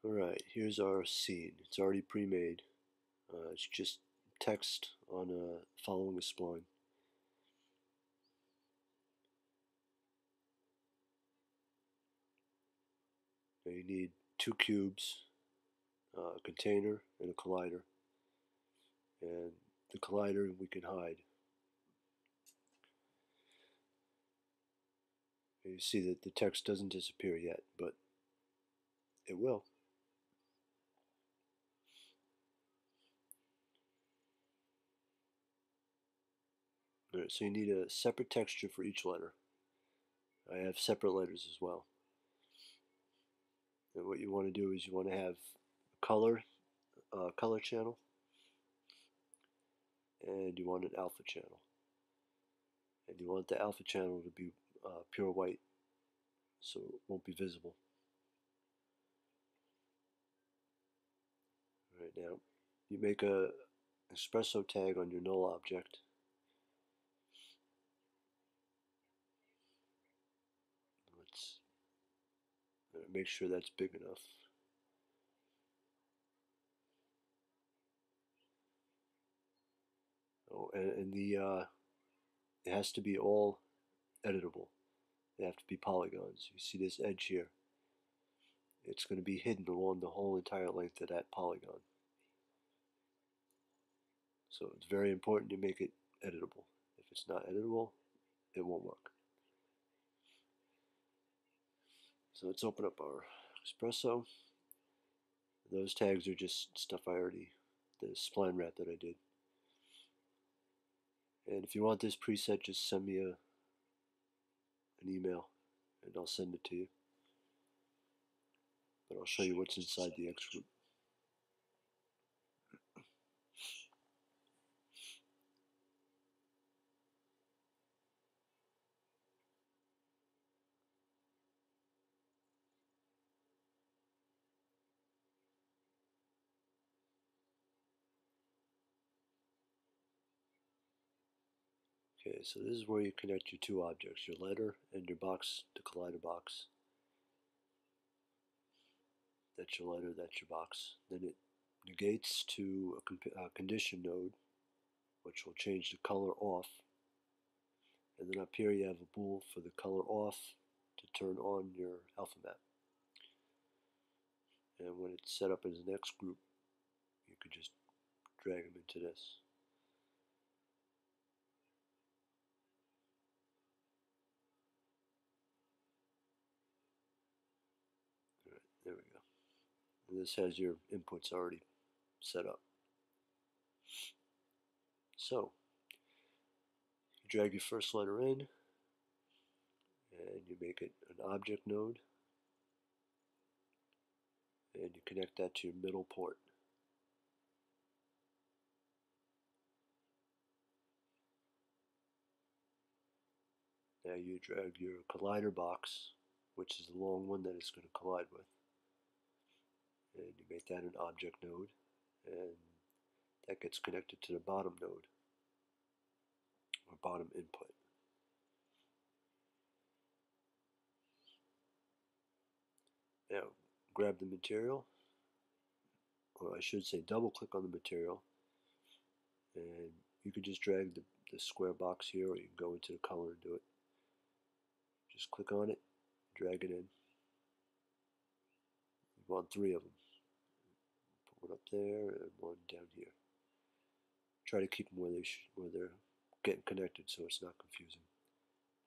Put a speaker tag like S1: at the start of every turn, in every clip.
S1: Alright, here's our scene. It's already pre-made. It's just text on following a spline. Now you need two cubes, a container, and a collider. And the collider we can hide. And you see that the text doesn't disappear yet, but it will. Alright, so you need a separate texture for each letter. I have separate letters as well. And what you want to do is you want to have a color channel, and you want an alpha channel. And you want the alpha channel to be pure white, so it won't be visible. Right now, you make a expresso tag on your null object. Let's make sure that's big enough. Oh, and it has to be all editable. They have to be polygons. You see this edge here? It's going to be hidden along the whole entire length of that polygon. So it's very important to make it editable. If it's not editable, it won't work. So let's open up our expresso. Those tags are just stuff the spline wrap that I did. And if you want this preset, just send me an email and I'll send it to you. But I'll show you what's inside the X group. Okay, so this is where you connect your two objects, your letter and your box, the collider box. That's your letter, that's your box. Then it negates to a condition node, which will change the color off. And then up here you have a bool for the color off to turn on your alpha map. And when it's set up as an X group, you could just drag them into this. Alright, there we go. And this has your inputs already set up. So, you drag your first letter in, and you make it an object node, and you connect that to your middle port. Now you drag your collider box, which is the long one that it's going to collide with, and you make that an object node, and that gets connected to the bottom node, or bottom input. Now grab the material, or I should say double click on the material, and you could just drag the square box here, or you can go into the color and do it. Just click on it, drag it in. You want three of them. Put one up there and one down here. Try to keep them where they're getting connected so it's not confusing.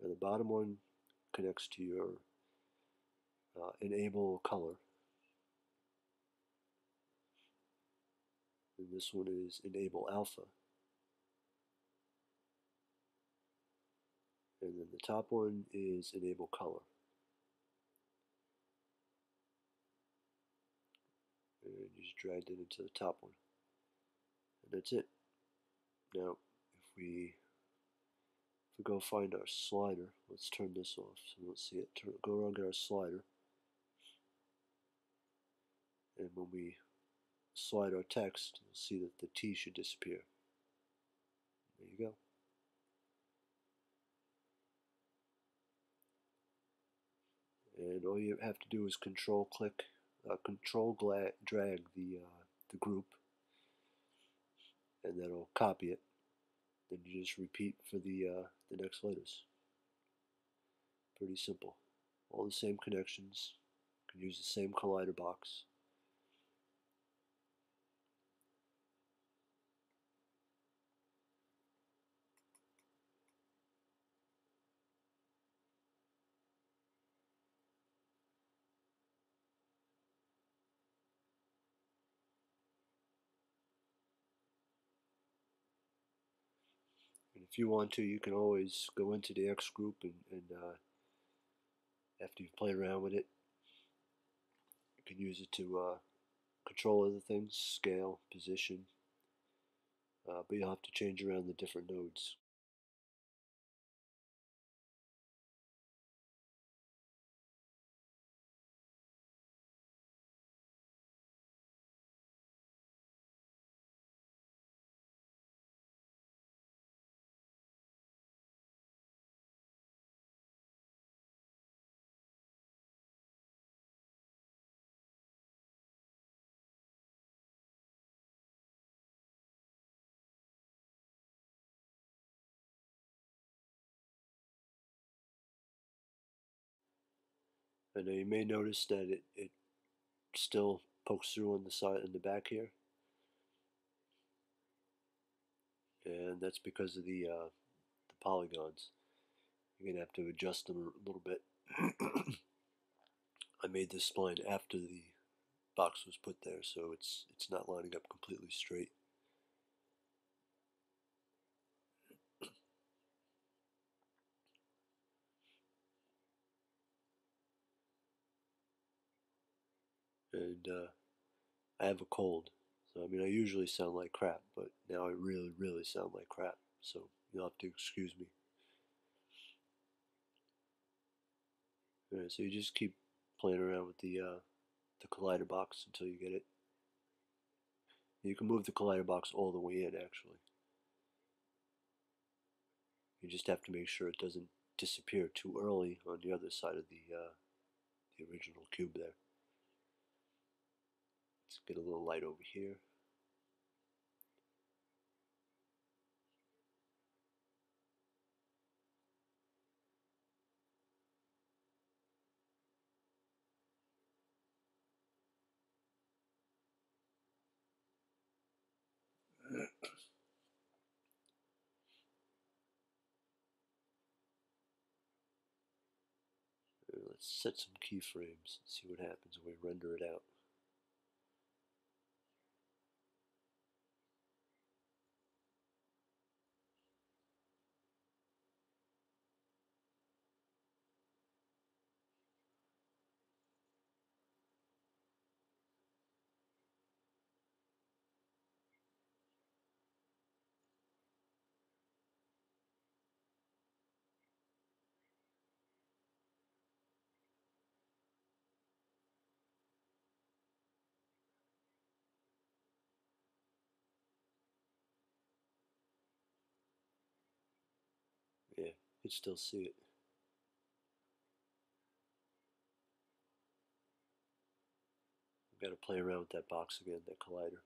S1: Now the bottom one connects to your enable color. And this one is enable alpha. And then the top one is enable color. And you just dragged it into the top one. And that's it. Now, if we go find our slider, let's turn this off so we don't see it. Go around and get our slider. And when we slide our text, you'll see that the T should disappear. There you go. And all you have to do is control click control drag the group, and that'll copy it. Then you just repeat for the next letters. Pretty simple. All the same connections. You can use the same collider box. And if you want to, you can always go into the X group and after you've played around with it, you can use it to control other things, scale, position, but you'll have to change around the different nodes. And you may notice that it still pokes through on the side and the back here, and that's because of the polygons. You're gonna have to adjust them a little bit. I made this spline after the box was put there, so it's not lining up completely straight. And I have a cold, so I mean I usually sound like crap, but now I really sound like crap. So you'll have to excuse me. Alright, so you just keep playing around with the collider box until you get it. You can move the collider box all the way in actually. You just have to make sure it doesn't disappear too early on the other side of the original cube there. Let's get a little light over here. Let's set some keyframes and see what happens when we render it out. Yeah, you can still see it. I've got to play around with that box again, that collider.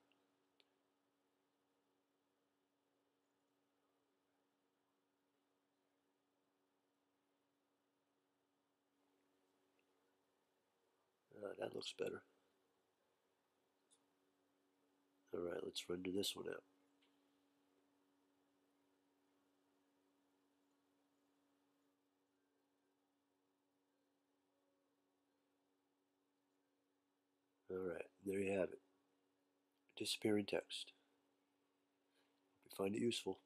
S1: That looks better. Alright, let's render this one out. Alright, there you have it. Disappearing text. Hope you find it useful.